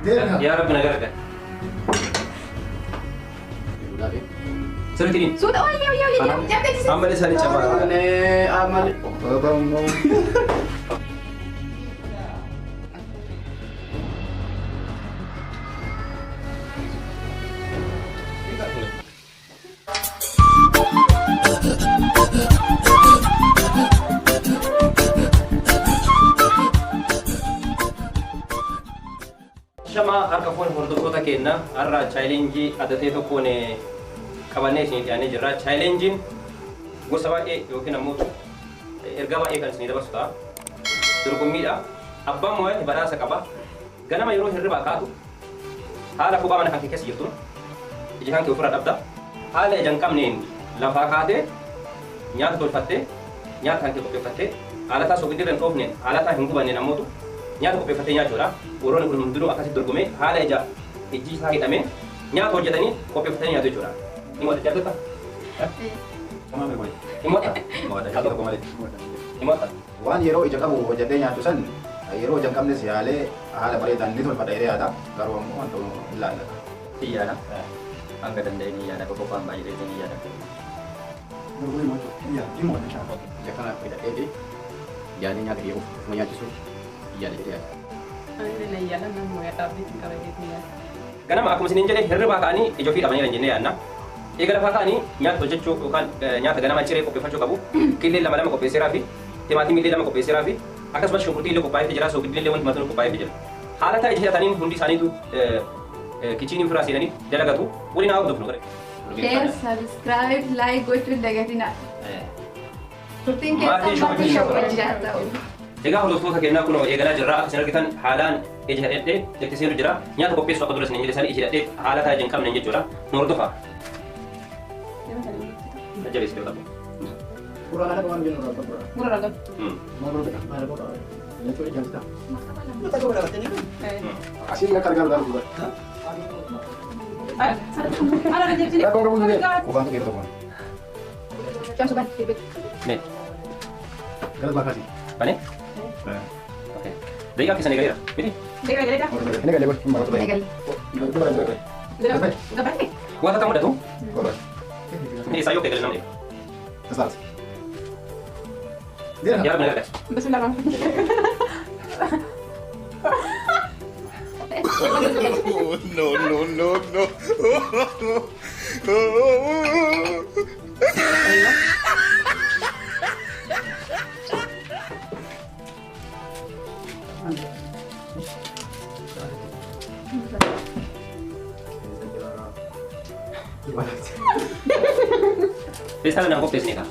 يا رب نقرك سرتين سود أول يوم جابت عمل سالي شباب أنا أعمل شما أركفون هردوكوتا كنا أرى تشالنجي أدتي تكون كبانيس يعني جرا تشالنجين وسوا إيه يمكن أموت إرجع إيه كان سنيدا بس تا تركميدا أبا موي براسة كبا كنا ما يروح الربا كاتو هذا كوبا من حكي كسي يتون يجي هانك يفرد أبدا هذا جنكم نين لفا كاته نيات تول فتة نيات هانك كوبي فتة على تاسو كدير نتوفنين على تا هنكو بني نموتو nyaata kophee fattee nyaachuudha. Woroonni kun hundinuu akkasitti dorgomee haala ija ijji isaa hidhamee nyaata hojjetanii kophee fattanii nyaatu jechuudha. Ni moota jaallattaa? Ni moota? Ni moota? waan yeroo ija qabu hojjetee nyaatu san yeroo ija qabnes yaalee haala bareedaan ni tolfadha jedhee yaada. Garuu ammoo wanta ilaallata. Xiyyaadha. Hanga danda'anii yaada tokko qofaan baay'ee ni yaada. Ija kana hidhatee fi yaadee nyaata dhiyeessu kuma nyaachisuu yaada jedhee yaada. أنا يلا نمو يا تابي تكابي Ganama akkuma isiniin jedhe hirribaa ka'anii ija ofii dhabanii jennee yaadna. Eega lafaa ka'anii nyaata hojjechuu yookaan nyaata ganama ciree qopheeffachuu qabu. Killee lama qopheesseeraa fi timaatimii illee lama qopheesseeraa fi akkasumas shunkurtii illee qophaa'ee jira, soogiddi illee wanti matoon qophaa'ee jira. Haala ta'e ija hidhatanii hundi isaaniitu kichiinii firaa seenanii dalagatu. Waliin haa hordofnu gara. شير سبسكرايب لايك قلت دقيقتنا ترتين Maatii كيف shoobii تنبغي shoobii. Egaa hordoftoota kennaa kun eegalaa jirra. Isin argitan haalaan ija hidhadhee itti seenu jira. Nyaata qopheessu akka dura isin jedhe ija hidhadhee haala ta'e hin qabne jechuudha. Nu hordofaa. Jabeessi yoo ta'u. Kurang ada kawan bin orang berapa? مرة رقم Mau berapa? Ada berapa? Itu jam kita. Kita kau berapa ini? Asyik nggak karga baru juga. أنا رجعت لي Kau kamu juga. Bukan itu kawan. كم سبان في البيت Nih, Kalau makasih. pane? Oke. Daqiiqaa keessan eegaleera. Miti? دقيقة دقيقة Ini kali bos, mau berapa? دقيقة Itu berapa? قبلني Wanta ta'uu mudatu? Berapa? Ini isaa yoo eegale namni. Kesal. Dia Yaa rabbi nagaa. بسم الله الرحمن No, no, no, no. Pesta na qopheessine kaa.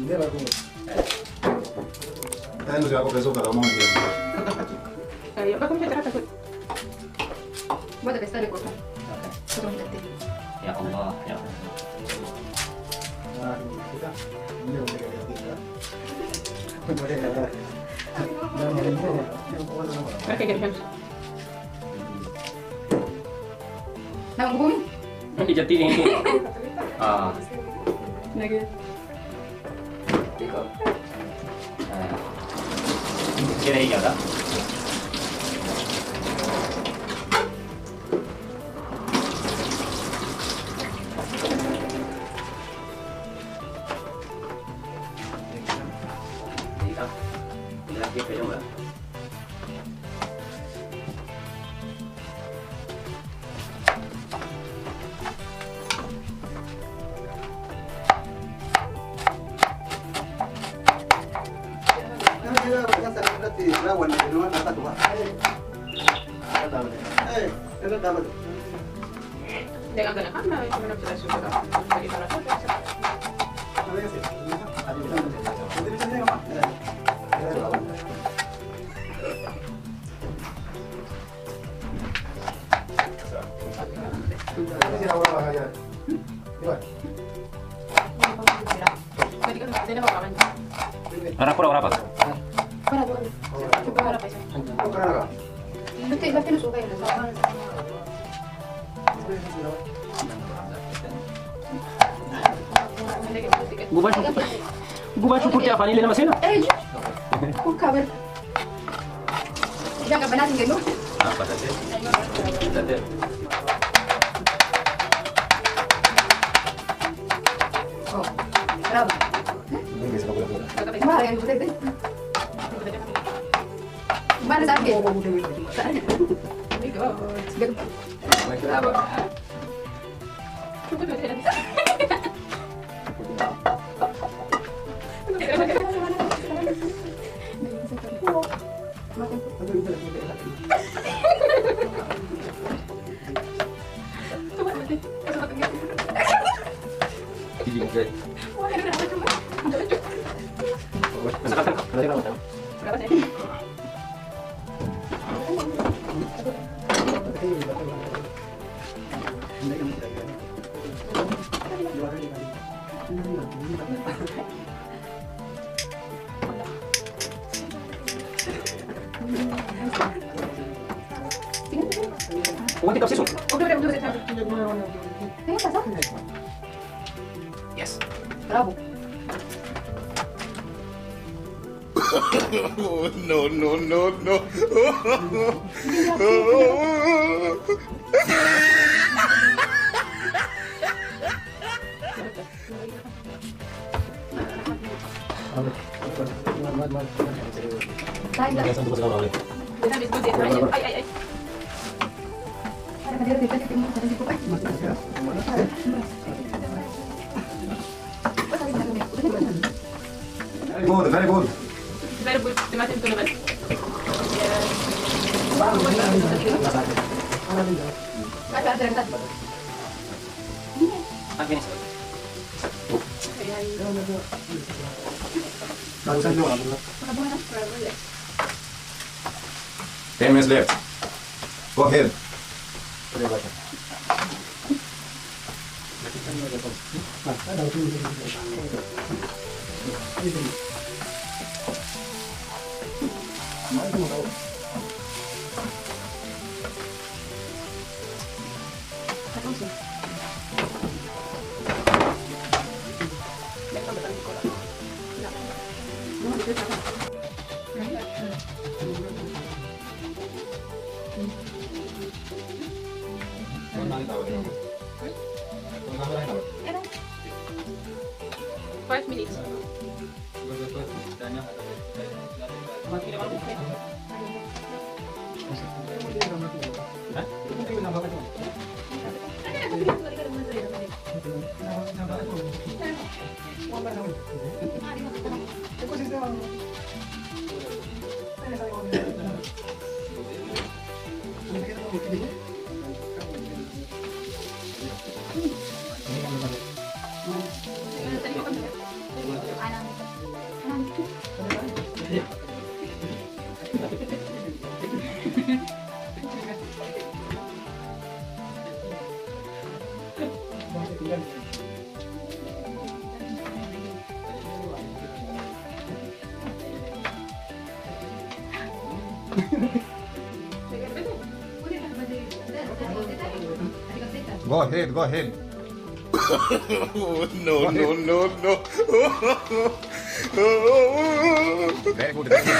Dia baru. Saya nusuk aku besok kalau mau dia. أيوة بكم شجرة تقول بدأ بيستلقوا تروح تنتهي Ya Allah, ya Allah. Kita. Ini udah kayak kita. Oke كده شمس نعم قومي Ijatti ini. Ah, نجي ikaw. Kira iya tak? Lagi kayo ba? Dengan gana kan nah itu benar sudah sudah dari sana saja Tadi kan ada apa kan? Berapa? Para tuh. Coba berapa sih? Tapi lu suka ya sama. Gubaan syukur tiap hari lama sih. Eh, kok kabar? Jangan benar tinggal lu. Apa tadi? Tadi. Oh, berapa? Ini bisa bola-bola. Kemarin yang dibuat itu. Mana sakit? Berapa? Gigi juga. Oh, tikap sisung. Yes. Bravo. Oh, no, no, no, no. Good, very good. Very good. Dimatiin itu lepas. Ada yang tadi. Akin. Bagusan dulu. 10 minutes left. Go ahead. Five minutes. Go ahead, go ahead. Oh, no, no, no, no. Very good, very good.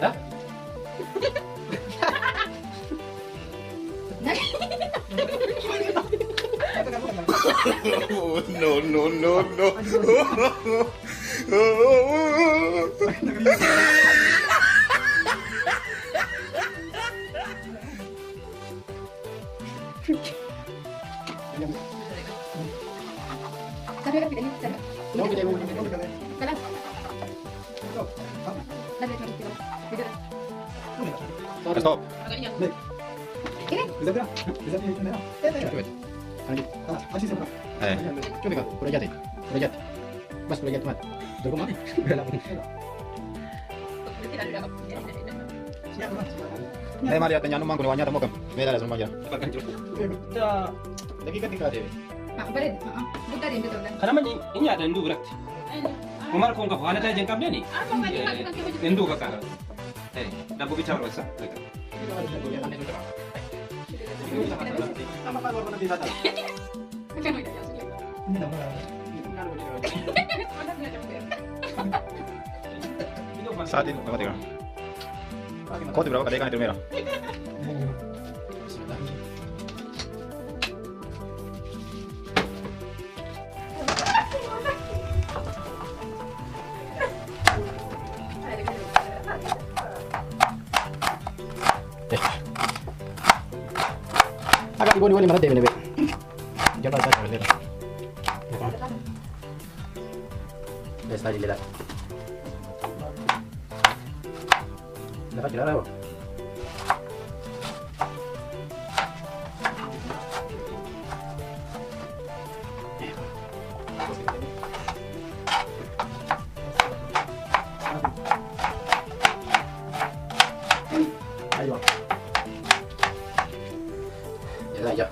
Hah? No, no, no, no. Sabi ka, pinili. Sabi. No, kita mo. Kalang. Sabi ka, pinili. Video na. Stop. Agad niya. Bisa berapa? Bisa ini merah. Coba. Lanjut. Masih sama. Coba kak, udah jatuh. Udah jatuh. Mas udah jatuh mat. Jago mati. Udah langsung. Berarti dah dapat. Nih Maria tanya numang kuno wanya temu kam. Beda lah sama aja. Lagi kan tinggal deh. Ah, beres. Buta din betul dan. Karena ini ada ndu berat. Umar kong ka bukan tayo jengkam ni. Apa mati kan kita coba. Ndu ka ka. Dah bicara rasa. Sama keluar nanti datang. Macam mana ya sudah. Ini nama. Saat ini berapa tiga? Kau berapa kali kan itu merah? Agak ibu-ibu ni mana teh ni be? Jangan lupa jangan lupa. Dah saja lelah. Dapat jelas lah. Ayo. Ya aja.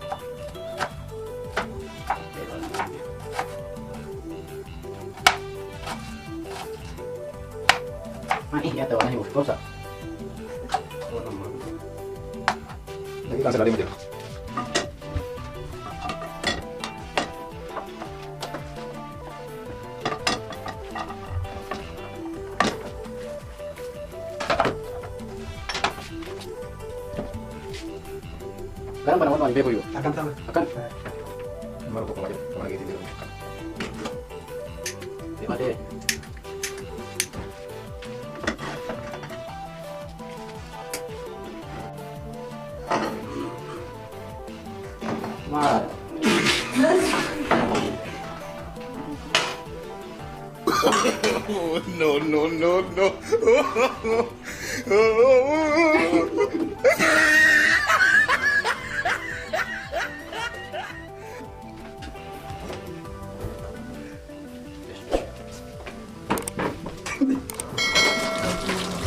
Ya tahu nih, bos. Lagi kan sekali aja. Sekarang pada mau dipepo yuk. Akan sama. Akan. Baru kok aja. Kalau lagi tidur. Terima kasih. Mar. No, no, no, no.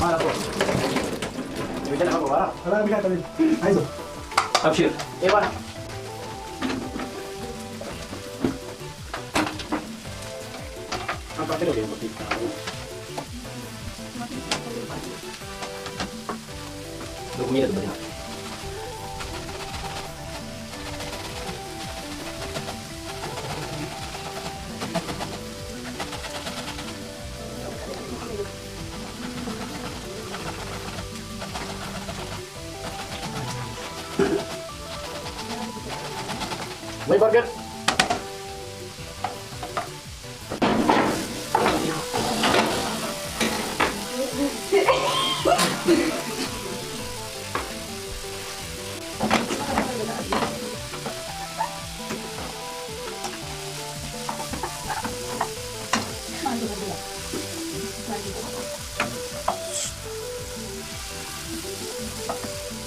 Mar ako. Bigyan ako wala. Wala bigyan kami. Ayo. Abshir. Ewan. Apa pero dia begitu. Dokumennya itu benar. May burger.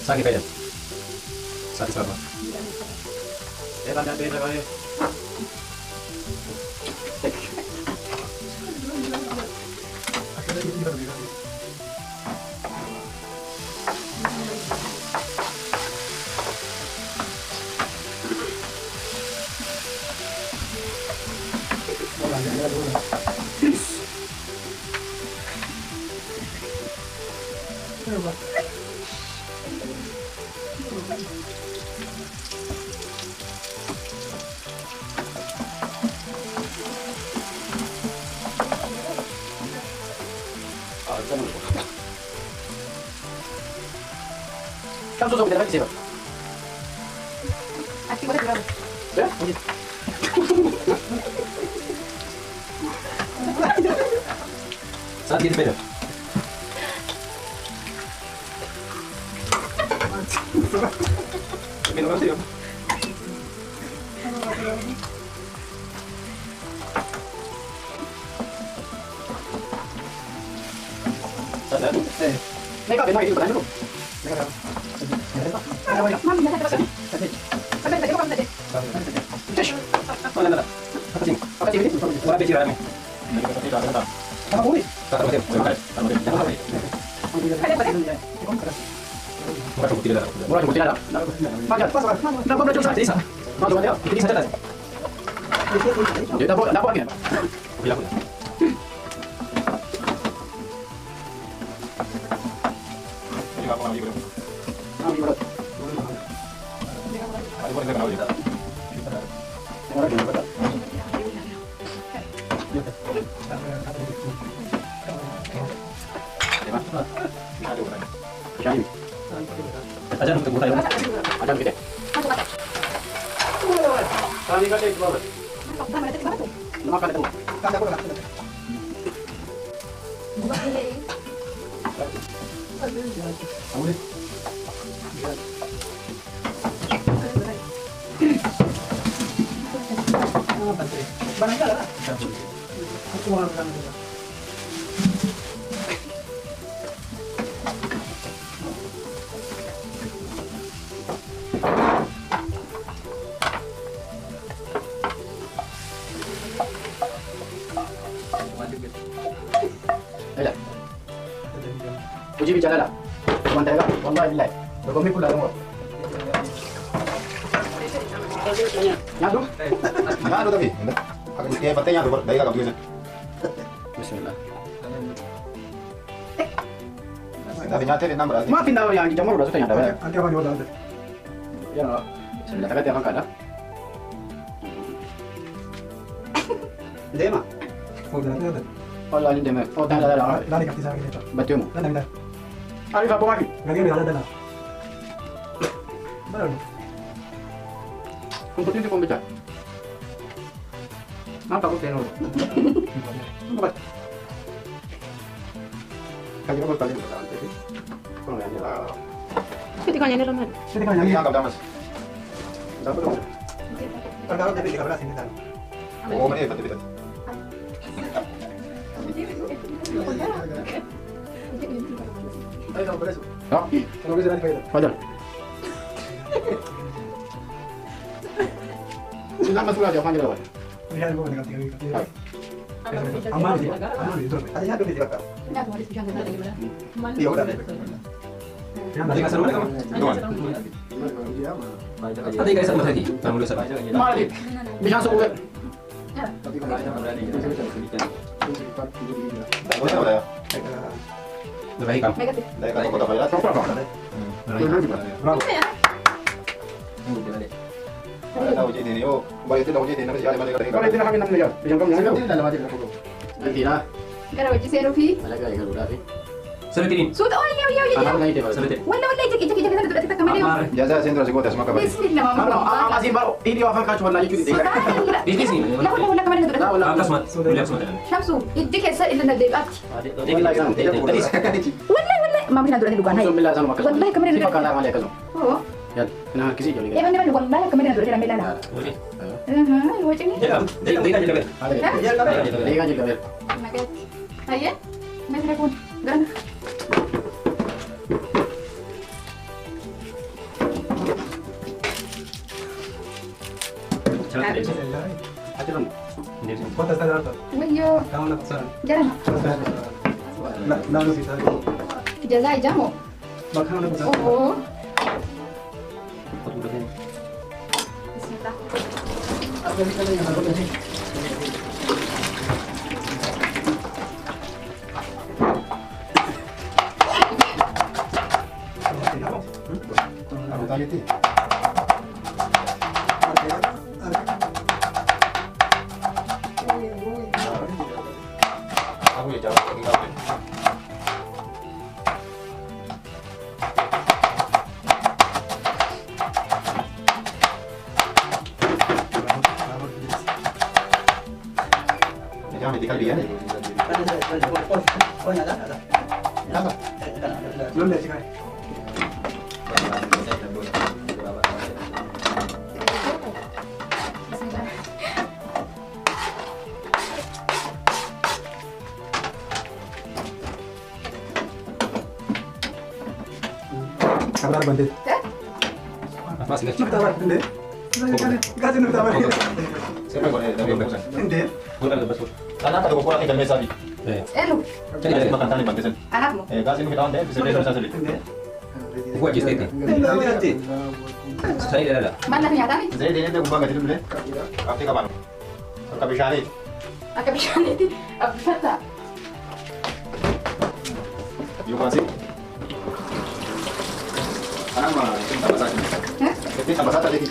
Sakit aja. Sakit sama. Tanya beda kali. Kan susah kita lagi sih, Pak. Asik banget, Bang. Ya, begitu. Saat gitu beda. Minum apa sih? Mereka benar itu benar dulu. Mereka. Mami, nasa ka ba? Sabi, sabi ko kami tadi. Mana mana? Apa sih? Apa sih ini? Wala besi rame. Sama kulit. Kata betul. Kaya ba? Bukan cukup tidak. Murah cukup tidak ada. Makan, pas. Dapat berapa Satu isa. Mau coba dia? Ini saja tadi. Dia dapat lagi. Bilang. Ini apa lagi bro? Ambil berat. Ada boleh kenal juga. Murah juga berat. Ada orang. Jadi, Aja untuk buka ya. ada kita. Kami kata itu bagus. Tama na tadi ba to? Makan itu. Kanda ko na. Ambil. Barangnya lah. Aku mau lang. Ada. Uji bicara dah. Cuma tanya, wallahi billahi. Berkomi pula kamu. Nyatu? Ano tapi? Kaya patay niya, dahil ka kapag Bismillah. Sabi niya, tiri number. Maafin na yang jamur udah sudah nyata. Nanti ako nyo lang. Ya, sudah takat yang kada. Hindi ma. Oh, dati. Allah ini deme. Oh, dah dah. Dali kapti sa akin ito. Baca mo. Dali. Arif apa lagi? Lagi may dala. Baru. Untuk ini pembaca. Apa aku tenor? Apa? Kaya ko tali mo dati. Kung yan nila. Pwede kanya nila man. Pwede ka nyo. Ang kapdamas. Dapat mo. Pagkakaroon, dali ka pala sinitan. Oo, mali, pati bitan. Ay, ako pala. Ha? Ano gusto natin kayo? Fadal. Sila mas mula jawapan dulu. Lihat ko na kapti. Hai. Amal di. Amal di. Ada yang dulu di belakang. Iya, udah. Nanti kasar mana kamu? Doon. Nanti kasar mana lagi? Kamu dulu sabar. Mali. Bisa suku. Ano ba tayo? Lebih kamu. Dahil ka kapag tayo. Apa apa? Bravo. Ada tahu jadi ni. Oh, balik din ako jadi. Naman siya mali ka rin. Kalau itu kami 6 miliar. Bisa kamu yang Hindi na naman din ako. Nanti lah. Kara wajib zero fee. Ada kali kalau udah sih. Selitin. Sudah, oh iya, iya, iya. Anak itu. Selitin. Wala, ijak kita kamera yun. Amar. Jaza sentro si Kotes makabalik. Bismillah, mama. Kalau masih baru ini akan kacau lagi cuti. Sudah, Di sini. wala kamera na doon. Akas mat. Boleh akas mat. Shamsu, ijak sa ila na day at. Tadi. Wala, mama na doon ni lugar na. Bismillah sama makan. Wallahi kamera na Siapa doon. kalah malah kaso. Oo. Ya, kena kisi joli. Eh, ano naman, wallahi kamera na doon ni Lala. Boleh. Wajib ni. Jangan. Jangan jaga. Ada. Dia kan juga. Naget. Ayan. May telepon. Ganun. Jalan di sini. Ajaran. Di sini. Kuantas tayo nato? Wayo. Kamu na pasaran. Jalan. Lalo kita. Jazai jamo. Bakamu na pasaran. Oo. Patulog din. Bismillah. Ano tayo ti? Ako ya jalan lagi kami. Yang di kalbi ya. Oh nyata ada. Apa? Belum dari sini. Kabar bandit. Mas, enggak. Kita tahu bandit. Kasih nu tahu. Siapa yang dari Bangsa? Bandit. Bukan lepas. Karena kata gua lagi mesa di. Lu, Jadi dari makan tali bantesan. anakmu. Kasih nu kita on deh bisa bisa sendiri. Bandit. Gua aja state. Saya tidak ada. Mana ternyata nih? Jadi dia itu gua enggak tidur deh. Arti kapan? Kabishani. Agak bisa nih. Apa? Yuk masih. Sekarang mah tambah satu. Jadi tambah satu lagi.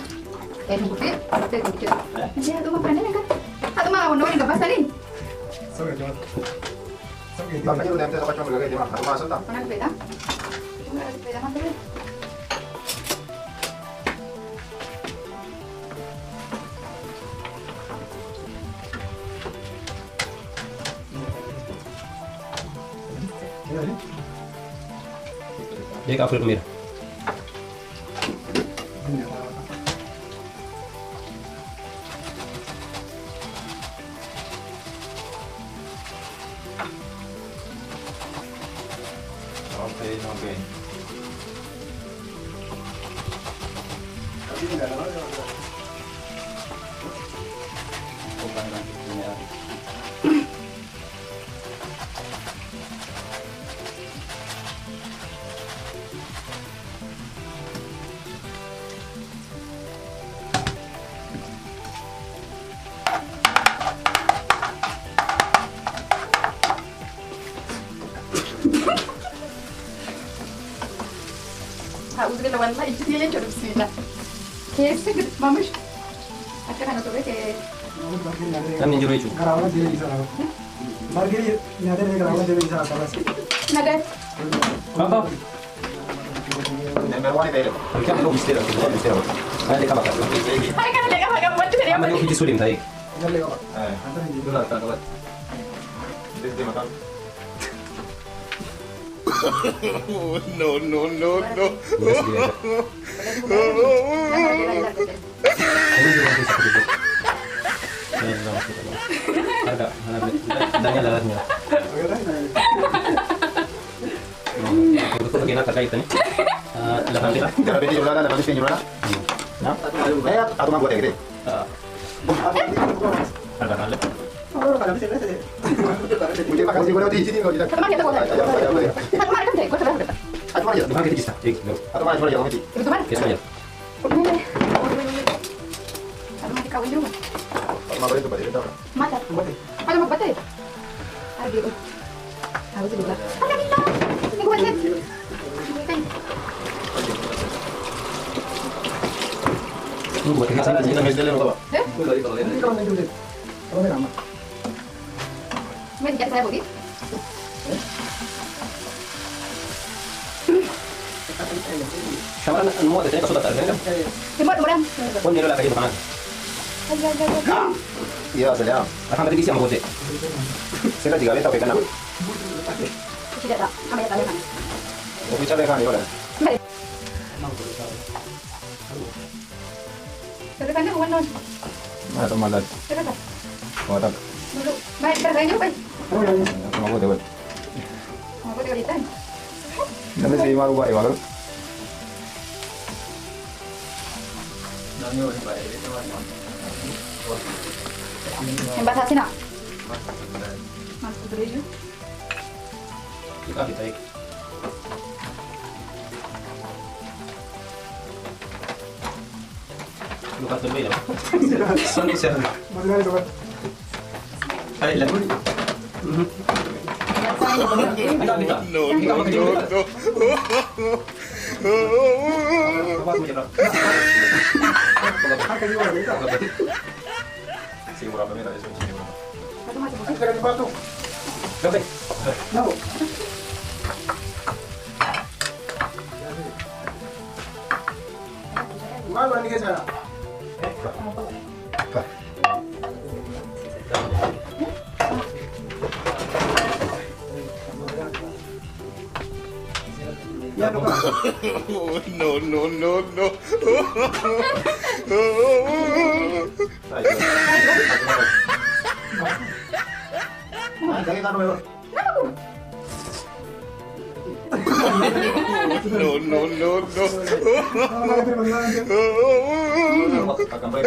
Bukti, ada dikit. Jadi aku mau pandai kan? Aku mau nongol di bawah tadi. Sorry, John. Sorry, Bang, ini udah minta apa cuma lagi mah. Aku masuk tak? Mana sepeda? Mana ada sepeda mana tadi? Dia ke Afrika Merah. Oke. أعوذ بالله والله إجتني يجرب بسم الله. كيف سكت مامش؟ أكره أنا تبغى كي Kan yang jero itu. Karawan dia bisa rawat. Margiri nyadar dia karawan dia bisa salah sih. naga. Apa? Number 1 itu. Kita mau bisnis itu. Ada kamar kan. Hai kan lega agak macam dia Kamu apa? itu sulim tadi. Jangan lewat. Antar ini. Dulu tak lewat. Ini dia makan. No, no, no, no. Ada, danya dalamnya. Itu bagian apa kaitannya? Lahan kita. Cara beti jualan ada habis jualan. Nah, atau mah buat ya gitu. Ada. Mungkin makan di mana di sini kalau tidak. Teman kita boleh. Teman kan deh, kau terus. Atau mana ya? Bukan kita bisa. Atau mana jualan yang mati. Itu teman. Kes aja. Teman kita kawin dulu. Atau mana itu pada itu. Mata. Ada mau batai. Ada gitu. Harus juga. Ada kita. Ini gua lihat. Buat kita sana Kita mesdele apa? Ini kalau nanti udah. Kalau ini ramah. Mau dikat saya budi. Sama mau ada sudah tak ada. Timur muram. Pun dia lagi makan. Iya, sedang. Akan tadi bisa mau buat. Saya juga lihat apa ikan apa. Tidak tak. Kami tak ada. Mau bicara kan ya. Tapi kan bukan non. Atau malat. Tidak tak. Mau tak. Dulu. Baik kerjanya baik. Oh ya. Mau buat buat. Mau buat kalian. Nanti sih mau buat ya. Yang bahasa nak. Masuk dulu ju. Kita kita. Lukas lebih ya. Sini saya. Masih ada sobat. Ada lagi. Ada kita. No, no, no, no. Harga juga beda. Siguro apa mira eso. Satu macam. Harga di batu. Oke. No. Mana ni kesana? No, no, no, no. Lagi kan bro. No, no, no, no. Akan baik.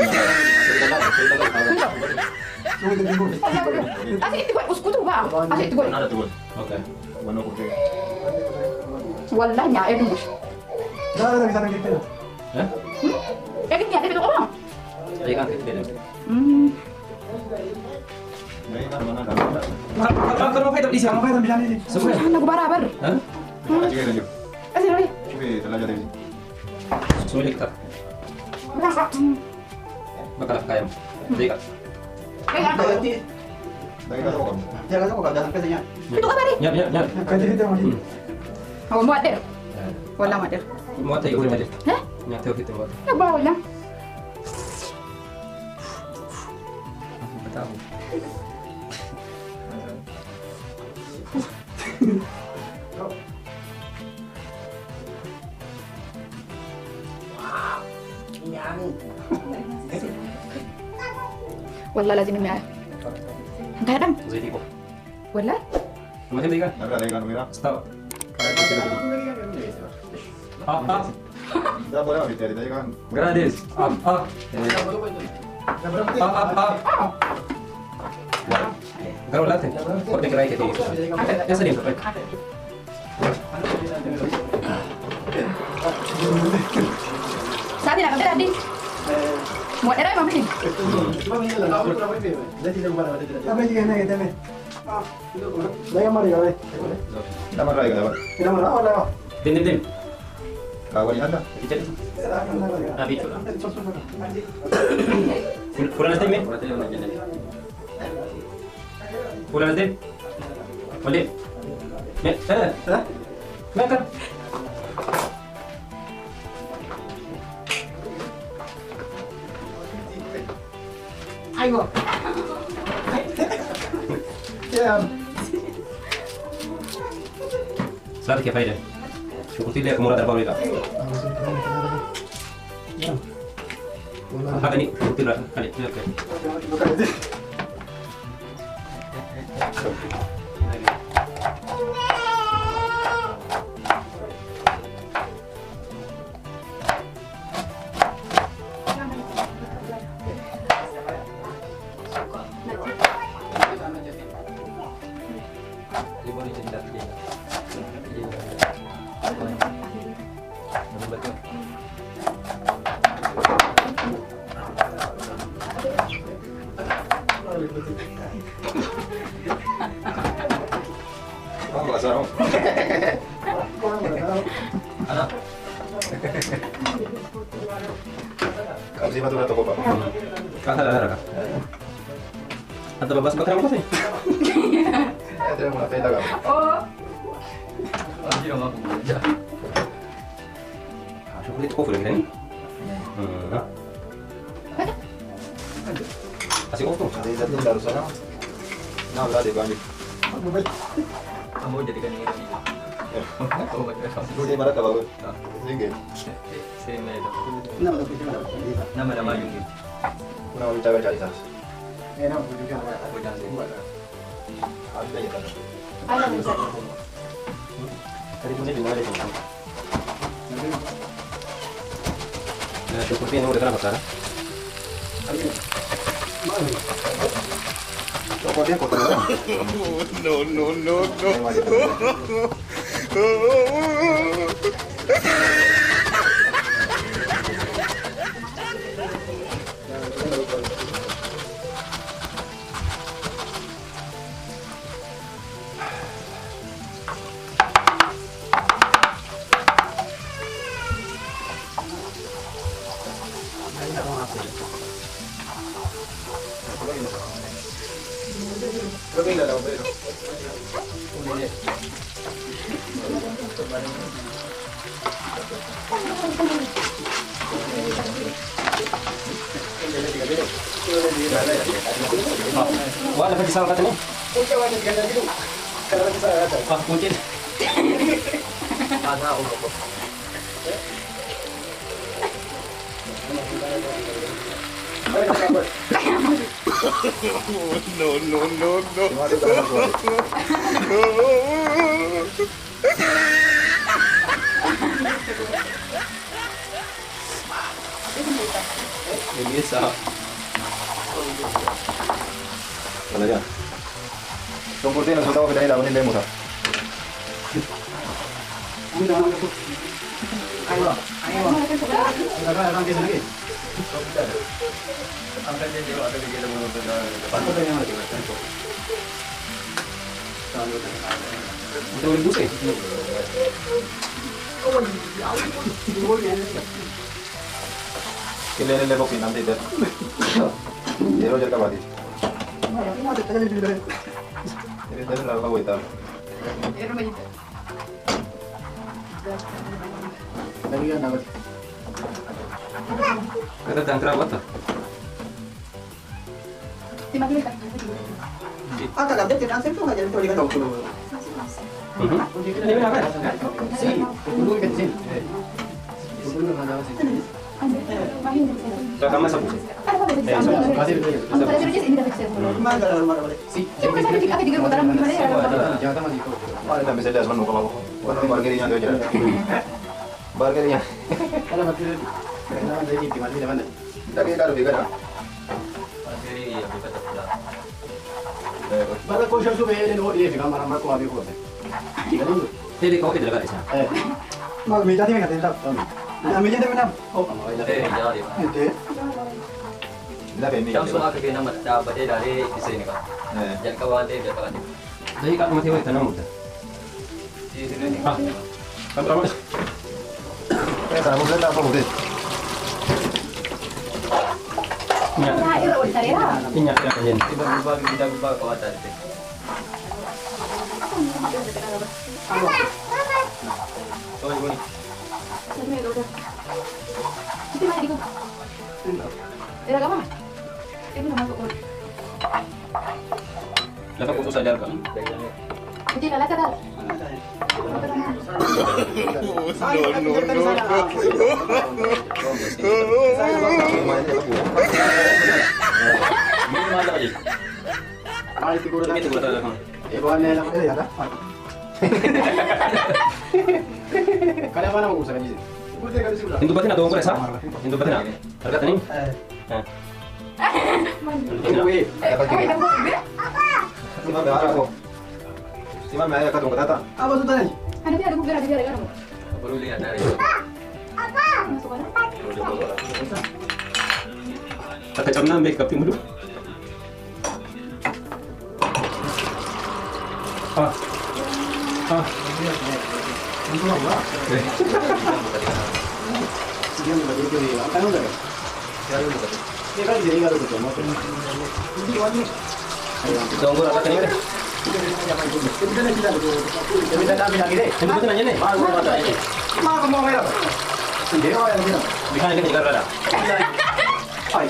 Asik itu uskutu ba? Asik itu. Ada tuh. Oke. Mana aku teh. Wallahi nyae dulu. Hah? Kayak gini ada itu orang. Ayo kan kita. Baik kan mana ada. Kalau mau di sana. Semua. Sana aku barabar. Hah? Aja kan yuk. Asik lagi. Coba telah jadi. Sulit tak. Berasa. Bakal kaya. Jadi kan. Kayak Lagi kan kok. Jangan kok jangan katanya. itu apa nih? Nyap, nyap, nyap. Mau muat deh. Wala muat deh. Mau tayo ko natin. Hah? Nyap tayo kita mo. Ya bawa lang. Tahu. Wala lazim معاه. Enggak ada. Jadi ko. Wala? Macam tadi kan? Ada lagi kan mira. Stop. Kaya ko kita. Up. Dah boleh ambil tadi kan. Grades. Up. Up. Garo latin. Kok dikira kita itu. Ya sedih tuh. Saat ini nak tadi. Muat era mami ni. Nama lagi kan. Dim. Kawan ada. Jadi. Nabi. Kurang nasib ni? Kurang nasib? Boleh. Makan. Ayo. Ya. Selamat ya Faida. Syukur tidak kemurah terbawa itu. Apa ni? Tidak kali. Kasi matulad ako pa. Kata. Atau babas kau terang apa sih? Ito yung mga tayta ka. Oh. Syukur itu kau lagi ni. Kasih kau tu. Kasi dati yung laro sana. Wala di ba? Kamu jadikan ini. Hindi marat ka ba? Sige. Sering na ito. Nama yung Una mo bicara cari sas. Budang din. Ada ya kan. Ada bisa. Tadi punya di mana deh? Nah, seperti ini udah kenapa sekarang? Kok dia kota orang? No, no, no, no. Wah, dapat kisah kata ni. Ah, mungkin. Mana ulo ko? No, no, no, no. Biasa. Wala yan. Itong kurti, nagsunta ko pinay lang, hindi mo sa. Ito ulit busi. Kailan nila buksin, nanti dito. Zero jar ka ba di? Ini tadi lalu kau itu. Lagi kan dapat. Kata tangkra apa tuh? Ah, kagak dia transfer tuh nggak jadi tuh dikasih dulu. Ini apa? Si, dulu kan sini. Dulu kan dapat sini. Kakak masuk. Kasih dulu. Gimana kalau marah balik? Si, jangan sama itu. Mana tak bisa lihat mana muka aku. Mana bargainya tu aja. Bargainya. Kalau mati, kenapa jadi di mana mana? Kita kita ada beda. Jadi ya bukan tak. Baru kau syukur ini loh dia juga marah-marah kau habis kau. Jadi kau tidak ada sana. Mau minta dia nggak tetap. Ambilnya dia mana? Oh, Eh, jadi. itu. Kita pemi. Yang semua kena mata pada dari di sini kan. Jangan kawan dia dia kawan. Jadi kak mati wait tanam muda. Di sini. Kamu berapa? Kita mau beli apa mungkin? Minyak ya kajen. Tiba-tiba kita berubah kawan tadi. Oh, ini. Dapat khusus ajar kan? Ini mana lagi? Ah, itu gua Itu gua tahu. Ibuan lah aku ya kan. Kalian mana mau usaha ni? Hindu batin atau orang sama? Hindu batin apa? Harga tani? Sima me aku. Sima me ayah katong kata. Apa tuh tadi? Perlu lihat dari. Kata camna make up timudu. Ah. Ah. Dia mau bagi dia, apa yang ada? Dia kan jadi kalau betul, mau ini wajib. Tunggu apa tani? Kita nak kita betul. Kita dah bilang ini. Hindu batin aja nih. Mak mau merah. Dia orang yang bilang. Bisa nih kita ada. Hai.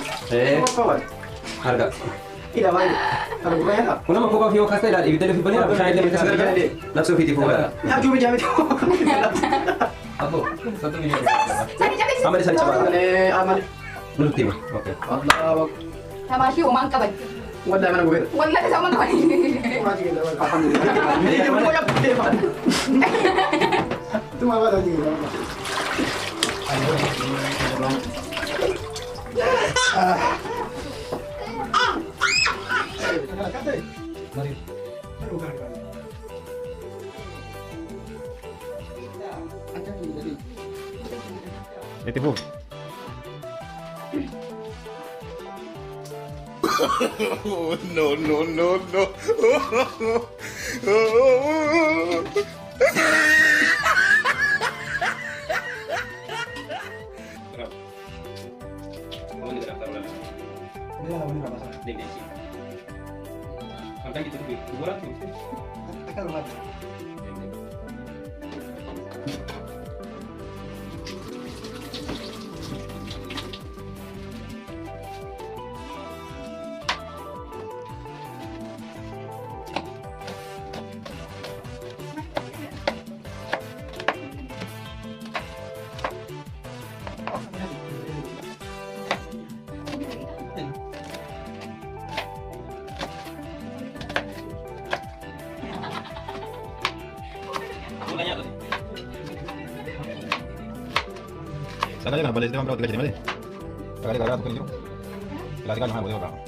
Kawan. Harga. Tidak baik. Kalau bukan ya. Kuna mampu kau kasta dah. Ibu tadi fipani apa? Saya lebih kesal lagi. Langsung fiti fuga. Ya cuma jam itu. Aku 1 miliar. Amal di sana coba. Amal. Menurut tim. Oke. Allah. Sama siyo, umang kabad. Wala mana gue. Wala ka sa umang kabad. Alhamdulillah. Ini cuma yang gede banget. Itu mah lagi. Tipu. No, no, no, no. Angkat gitu tuh, kuburan tuh. Sana aja kenapa dia berapa 3 jadi mana? Kali-kali aku ini. Kali-kali mana boleh berapa?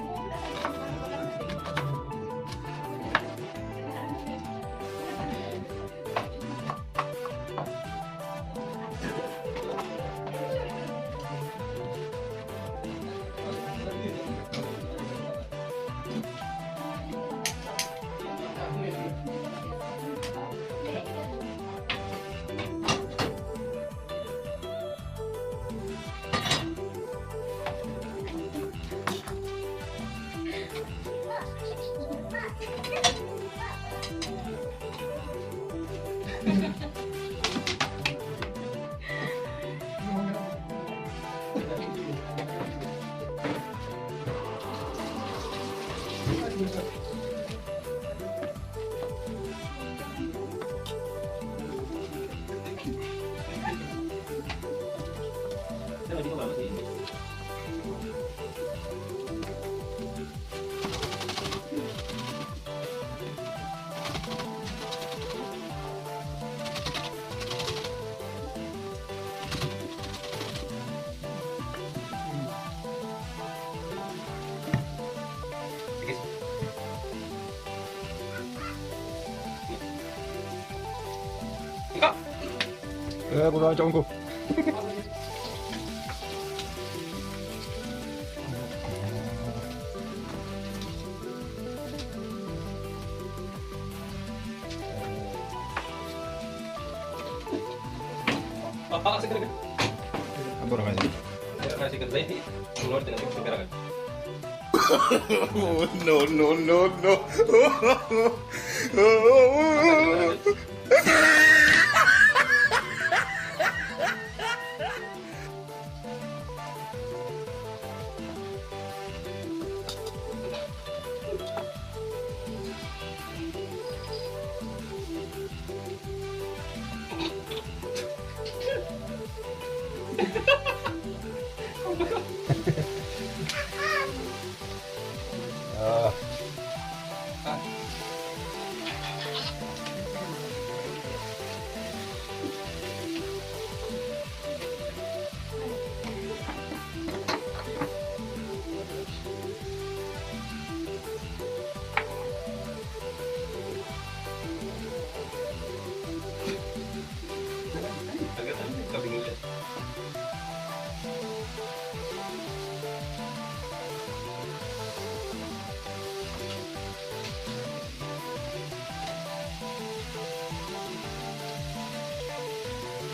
Kurang congku. Apa sih kira-kira? Ambor aja. Ya kasih ke bayi, keluar dengan segera kan. Oh, no, no, no, no.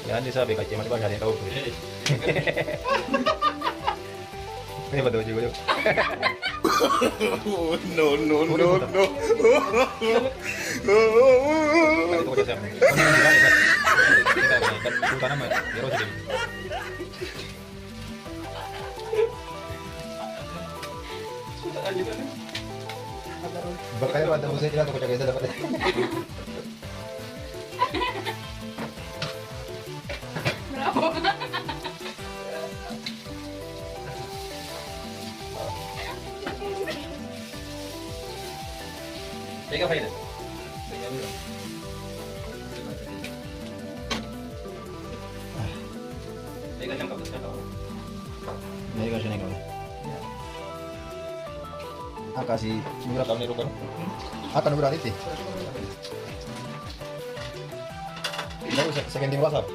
Jangan disabi kaki masih banyak yang tahu. Ini betul juga. Oh, no, no, no, no. Itu aja saya. Kita kan tanam ya, biar jadi. Bakal ada musim jalan untuk jaga dapat. Tega faida. Tega jangkau. Ini kasih nih kalau. Kasih murah tahun ini kan. Akan murah itu. Lalu second tim WhatsApp.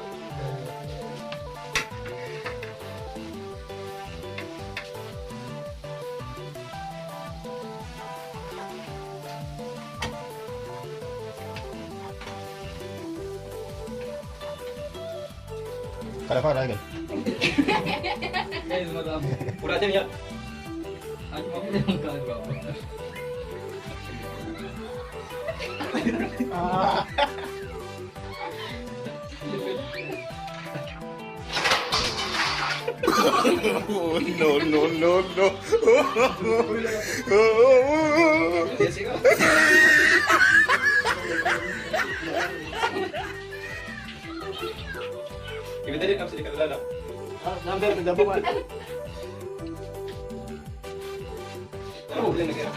Kalau apa lagi? Udah aja ya. Oh, no, no, no, no. Ibu tadi kamu sedikit dalam. Hampir mendapat. Kamu boleh negara.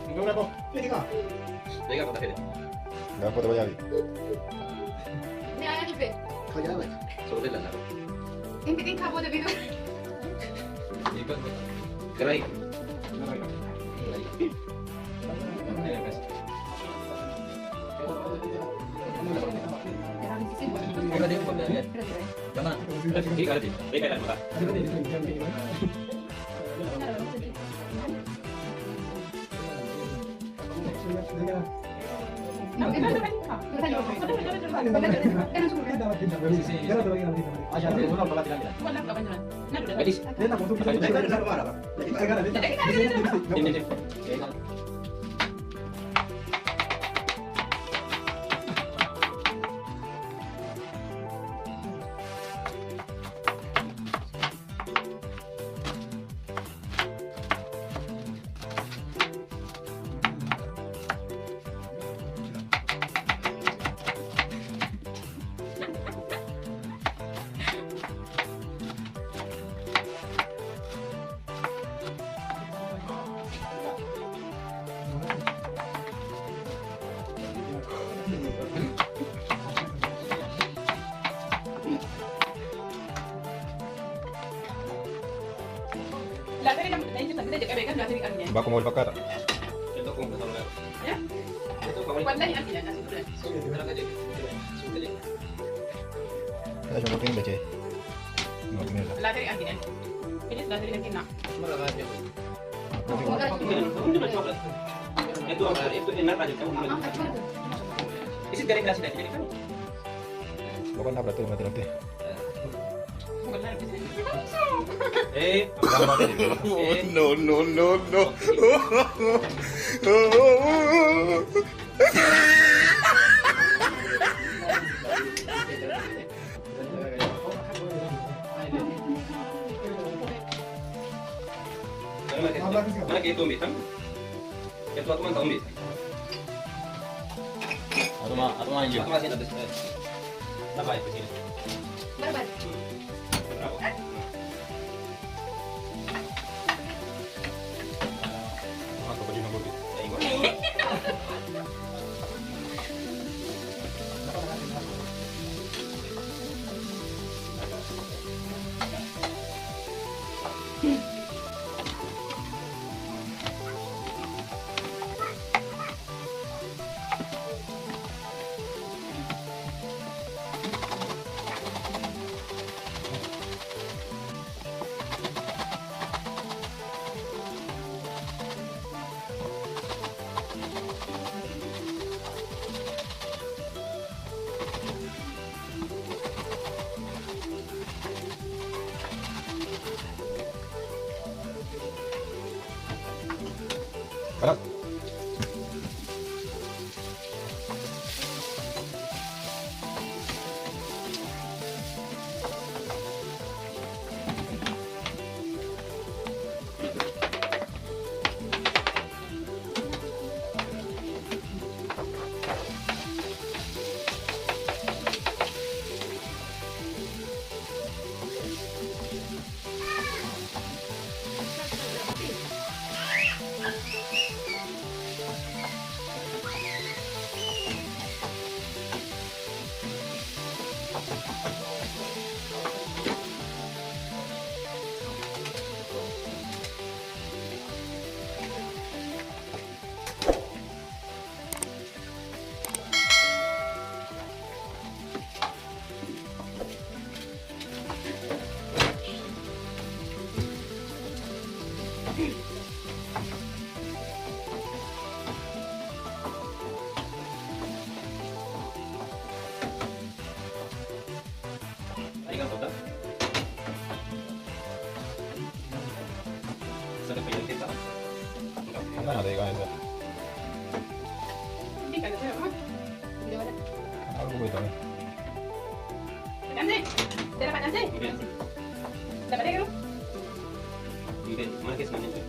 Enggak berapa? Ini kah? Jadi apa tadi? Enggak foto jadi. Ini ayah juga. Kau jalan. Sudah lah. Ini bikin kabut tapi itu. Ikut. Kerai. Jangan. Ini ada di. Ini ada mata. Gadis. Ini. Baku mau dipakai tak? Itu kung betul lah. Ya? Itu kau. Wallahi artinya nasi goreng. Kita coba ini baca. Nggak benar lah. Lateri artinya. Ini sudah dari kena. Itu enak aja kamu. Isi dari kelas tadi kan. Bukan apa tuh mati nanti. No, no, no, no. Mana kayak tumbit kan? Kayak tua teman tumbit. Atau mah aja. Aku masih ada. Apa itu sini? Berapa? Aku baju nombor itu. Barat. Mana ada ikan itu? Ini kan saya mah. Tidak ada. Aku betul. Nanti. Dapat nanti. Dapat dia kan? Mana kes mana itu?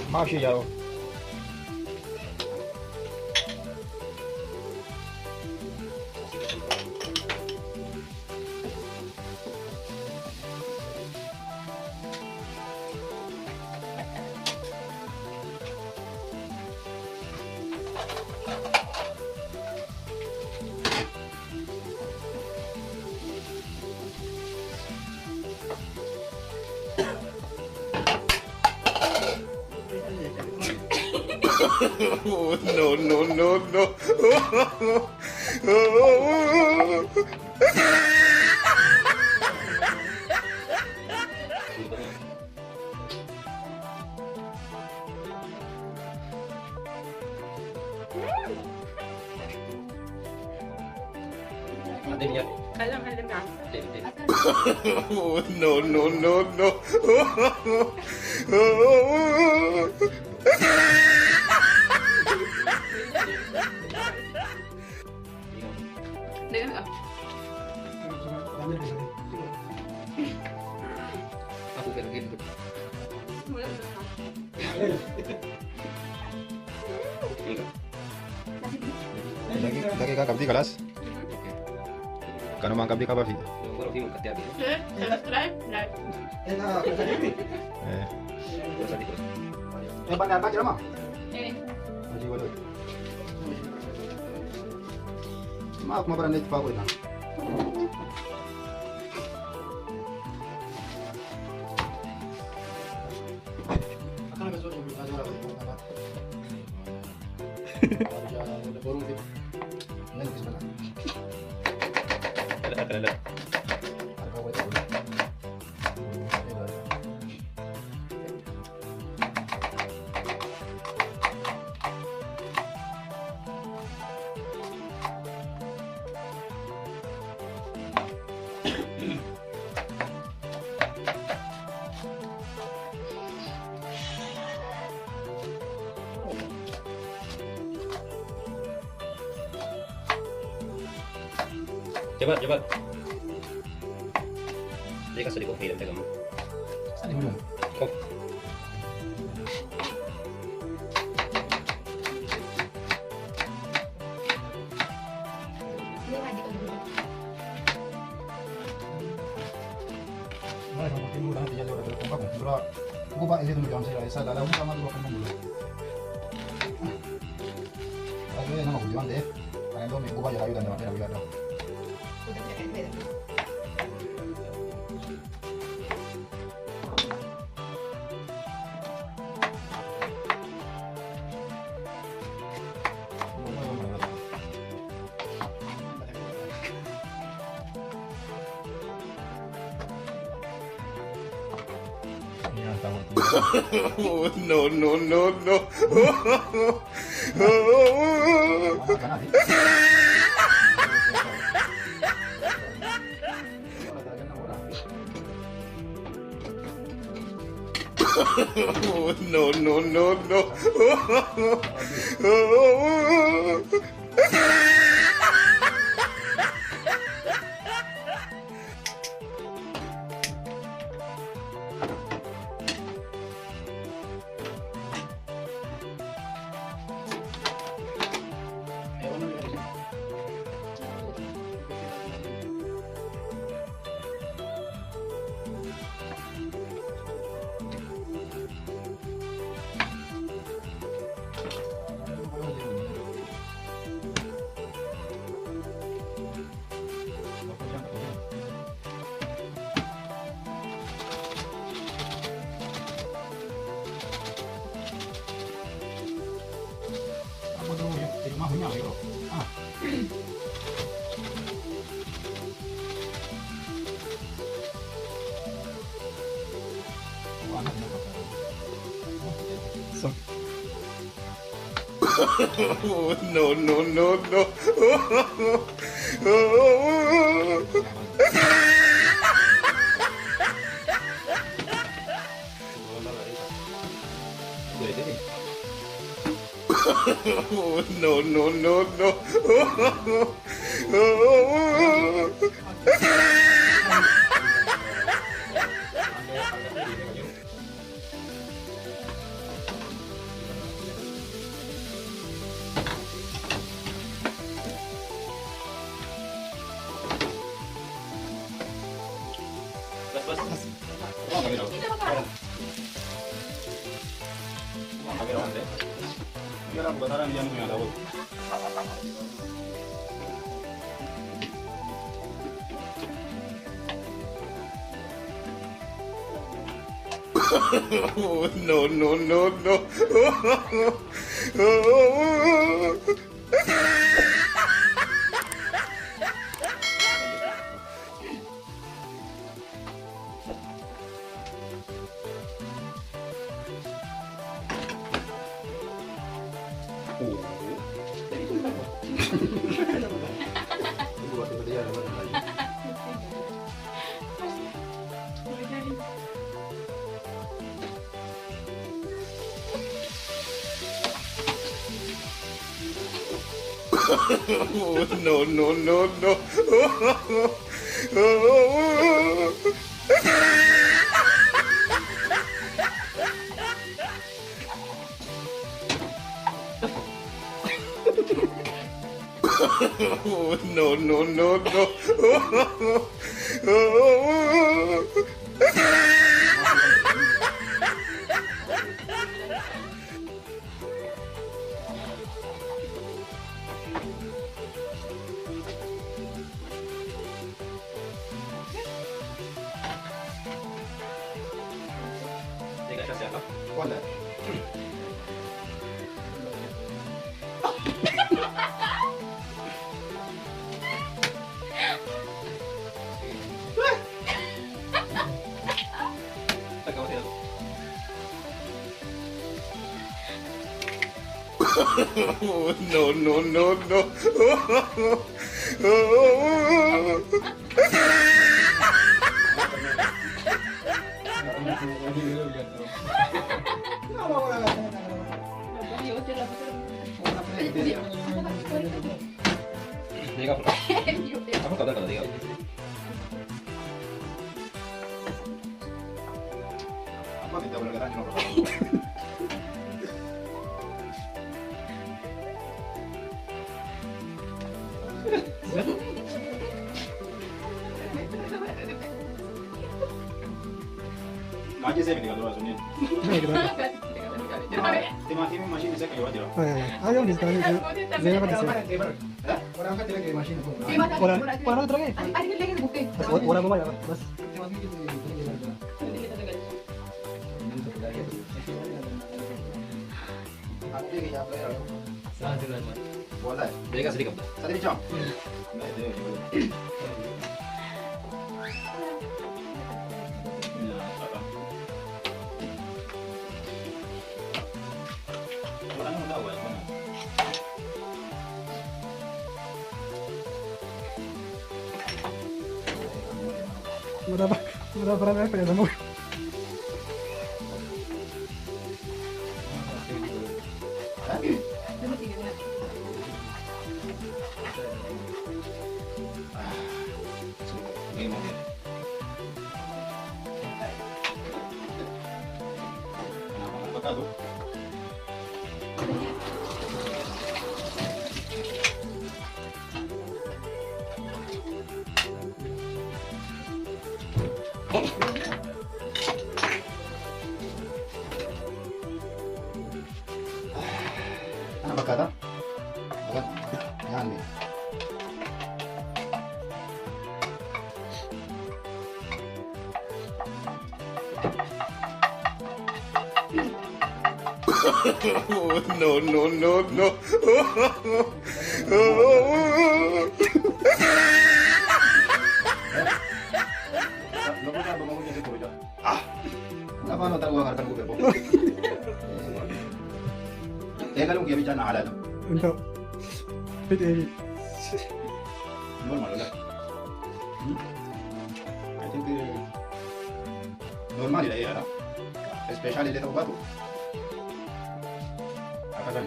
Masih jauh. Oh, no, no, no, no. Ada niat. Oh, no, no, no, no. Aku kayak gitu. Lagi kakak di kelas. Kano mangkap di kapal sih? Baru film ketiak gitu. Subscribe, like. Enak, bisa jadi. Terus tadi terus. Yang pandai apa aja mah? Ini. Masih waduh. Maaf, mau berani cepat aku ini. Akan besok yang bisa juara itu. Ada forum gitu. Nanti di sana. Ada. Ada kau itu. Cepat. Jadi kasih di kopi dan kamu. Sani belum. Kop. Nah, kamu tidur nanti jadi orang berkompak. Berapa? Aku pak ini dulu jam saya dalam sama dua kamu dulu. Lagi nama aku jual deh. Kalian tuh minggu aja dan dalam dia ada. Oh, no, no, no, no. Oh, no, no, no, no. Rumahnya bro. Oh, no, no, no, no. Oh, no, no, no, no. Kira bataran yang punya Daud. No, no, no, no. No, no, no, no. No, no, no, no. Teka siya siya ka. Wala. Teka mo siya. No, no, no, no. Teka po. Ako tagal ka na teka. Apa kita boleh kata cuma Maji saya tinggal dulu asunin. Tim mesin bisa kayak wajar. Ayo di sana itu. Zena apa di sana? Orang kan tidak kayak mesin pun. Orang orang terang Ada lagi bukti. Orang apa ya? Mas. Boleh. Teka sedikit. Satu jam. Berapa berapa ya kamu? Apa kata? Jangan nih. No, no, no, no. Lo punya bangun jadi turun. Apa nonton gua akan gue bebo. Kalau dia bicara halal. Untuk fit edit. Normal lah. I think normal lah ya. Especially dia tahu baru. Apa kan?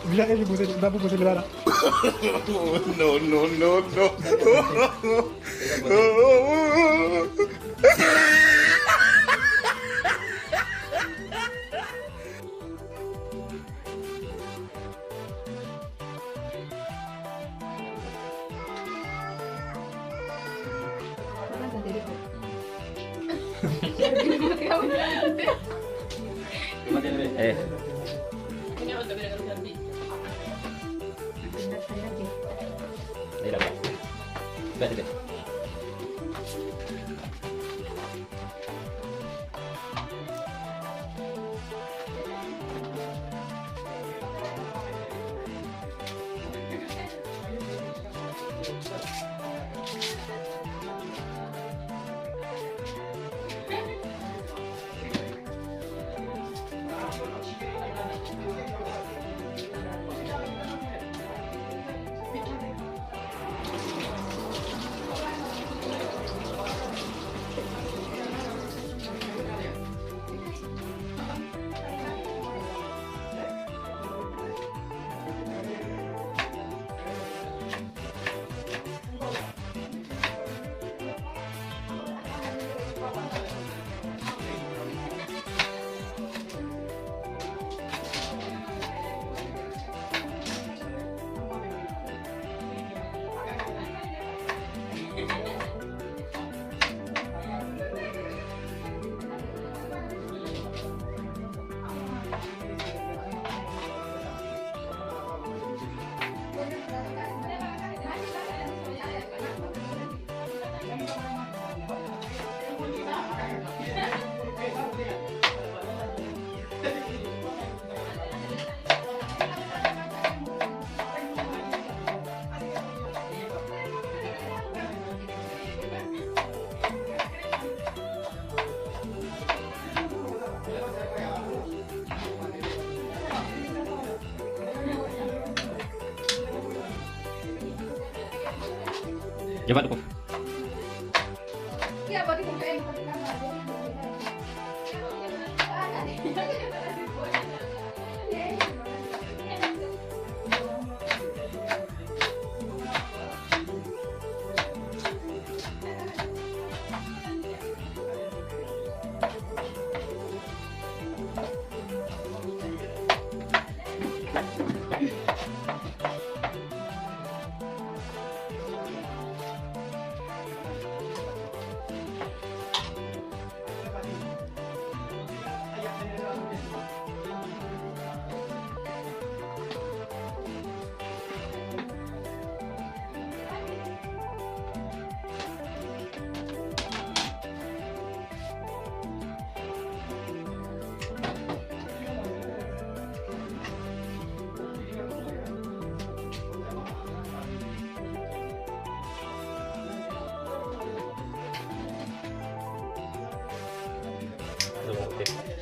Bila ini bukan dapat bukan lara. No, no, no, no. Đây là vậy. Vậy. Coba dulu. Ya, bagi bukain.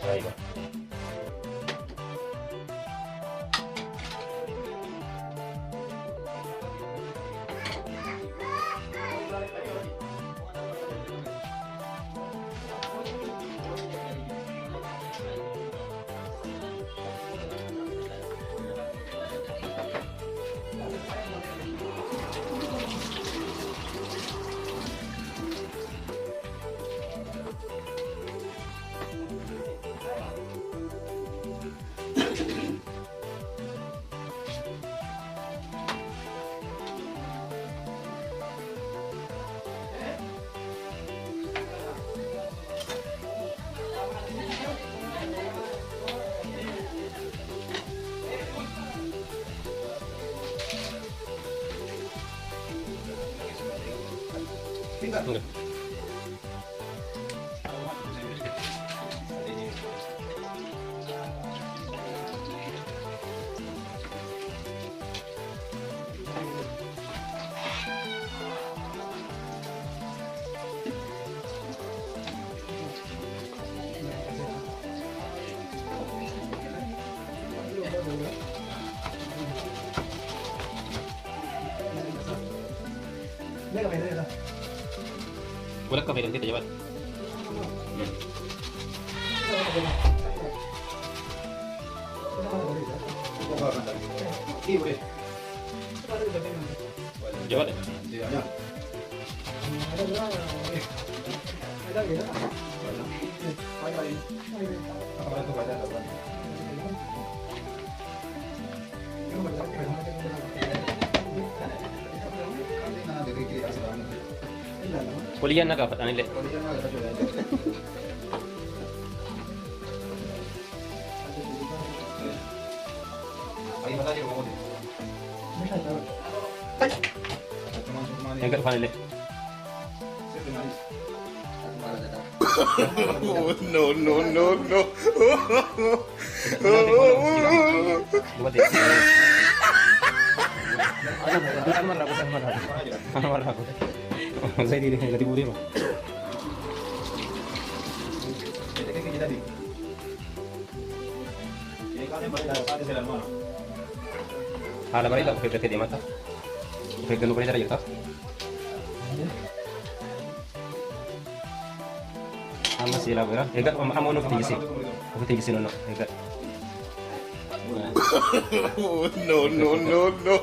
Ahí va. Enggak. Boleh kau medan kita jawab. Jawab. Kuliah nak apa tadi le? Yang kat mana le? No, no, no, no. Buat dia. Marah aku. Saya diri jadi budi mah. Hala balik tak pakai di mata. Pakai ganu pada cara tak. Ama sila bera. Egat amo no tinggi sih. Aku tinggi sih no. Egat. No, no, no, no.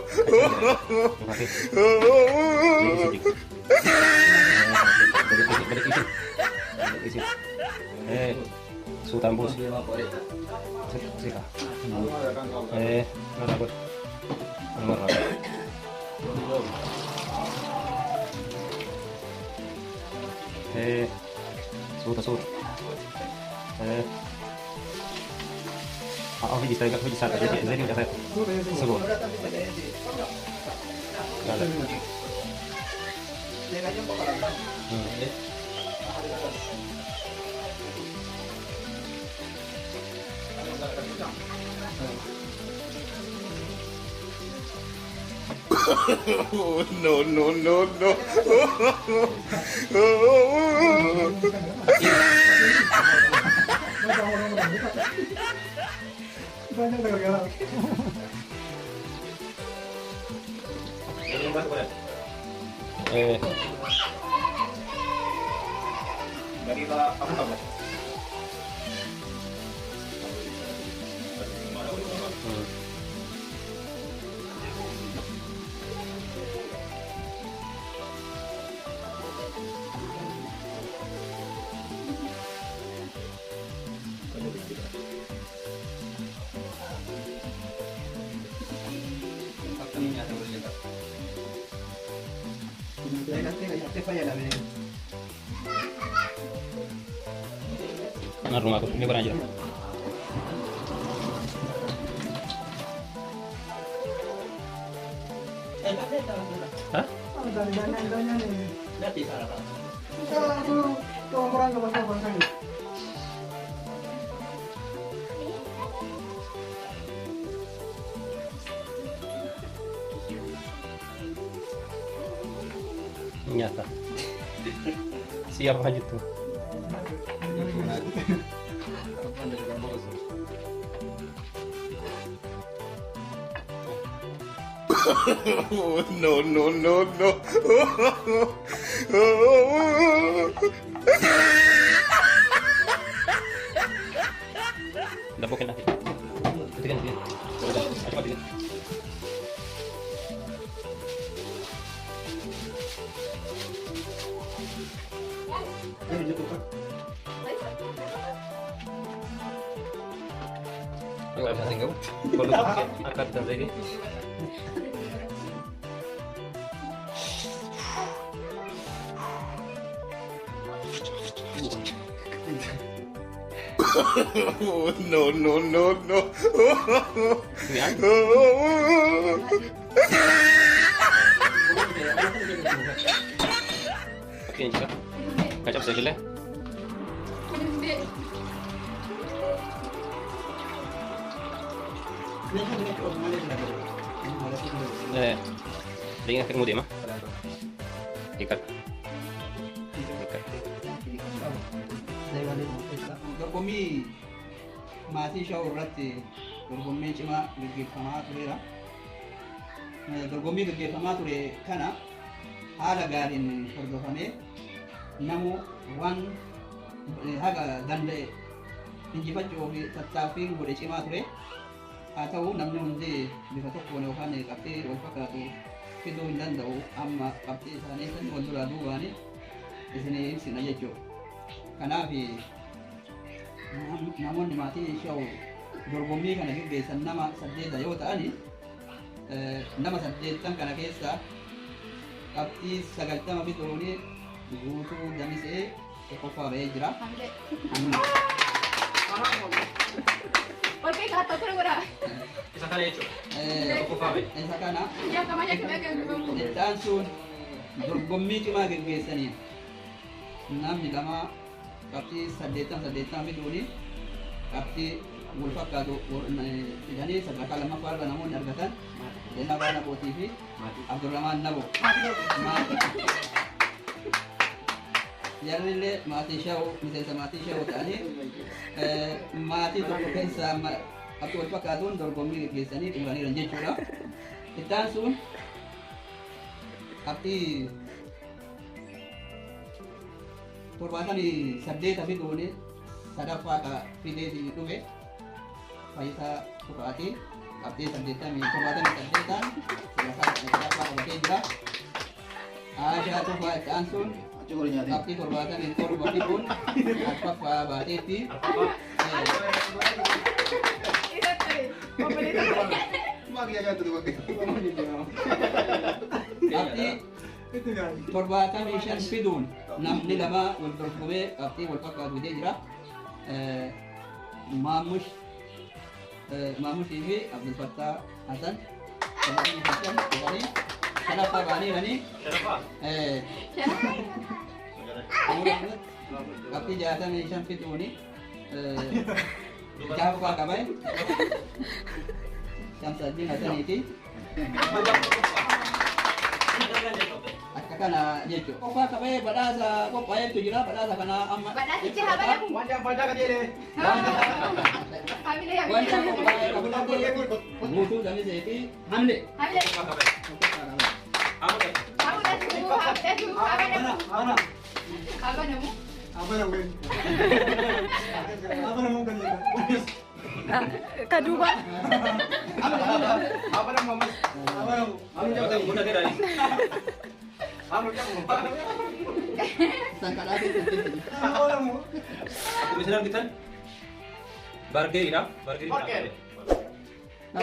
Sultan bos. Sika. Nada buat. Nomor. Sudah. Aku bisa jadi udah saya sebut. Ada. No, no, no, no. Banyak gara-gara. Bagi kita apa kamu? Rumah aku ini kurang aja. Hah? Dana nih. Tuh orang nggak pasang. Nyata. Siap aja tuh. No, no, no, no. Dapokin natin. Tigan. Cepat tigan. Enggak bisa tinggal. Kalau pakai akad dan ini. No, no, no, no. Oke, juga. Kacau sekali. Dengan kemudian mah ikat. Dorgommii maatii sha'u irratti dorgommii cimaa gaggeeffamaa tureera. Dorgommii gaggeeffamaa ture kana haala gaariin hordofamee namu waan haga danda'e injifachuu fi tattaaffiin godhe cimaa ture. Haa ta'u namni hundi bifa tokkoon yookaan qabxii wal fakkaatu fiduu hin danda'u. Amma qabxii isaanii san wal duraa duubaan isinii ibsina jechuudha. Kanaaf namoonni maatii sha'u dorgommii kana gaggeessan nama 8 yoo ta'an nama 8 kana keessa qabxii 90 fixuun guutuu damisee tokkoffaa ba'ee jira. Hamle. Hamle. Oke, kata aku udah. Isa kana jechuudha. Tokkoffaa ba'e. Isa kana Ya, kamanya kita kan. iddaan sun dorgommii cimaa geggeessaniin namni lama qabxii 8 fiduuni qabxii wal fakkaatu fidanii sadarkaa lammaffaa irra namoonni argatan Jannabaa Nabootii fi Abdurrahmaan Naboo. Jarrillee maatii shawuu miseensa maatii shawuu ta'anii maatii tokko keessaa qabxii wal fakkaatuun dorgommii geggeessanii xumuraniiran jechuudha. Iddaan sun qabxii 78 fiduuni sadaffaa fideetii dhufe Fayyisaa Tuqaatii qabxii 78 sadaffaa qabatee jira. Aashaa Tufaa iddaan sun qabxii 77 fiduun arfaffaa baateetti. Qabxii 75 fiduun namni lama wal dorgomee qabxii wal fakkaatu fidee jira. Maamushii fi Abdul Fattah Hasan sadaffaa baaniiranii qabxii 65 fiduuni jahaffaa qaban Shamsuddin Hasaniiti. Akka kana jechuudha. Qophaa qabee badhaasa qophaa'eetu jira. Badhaasa kana amma Badhaasichi haa badamu. wanta qophaa'ee qabuudhaan guutuu damisee fi hamle. Hamle. Kamu dah suruh, apa namu? Kedua. Guna kira ni. Sangka lagi. Aku bisa kita. Barge ira, barge ira. Nah,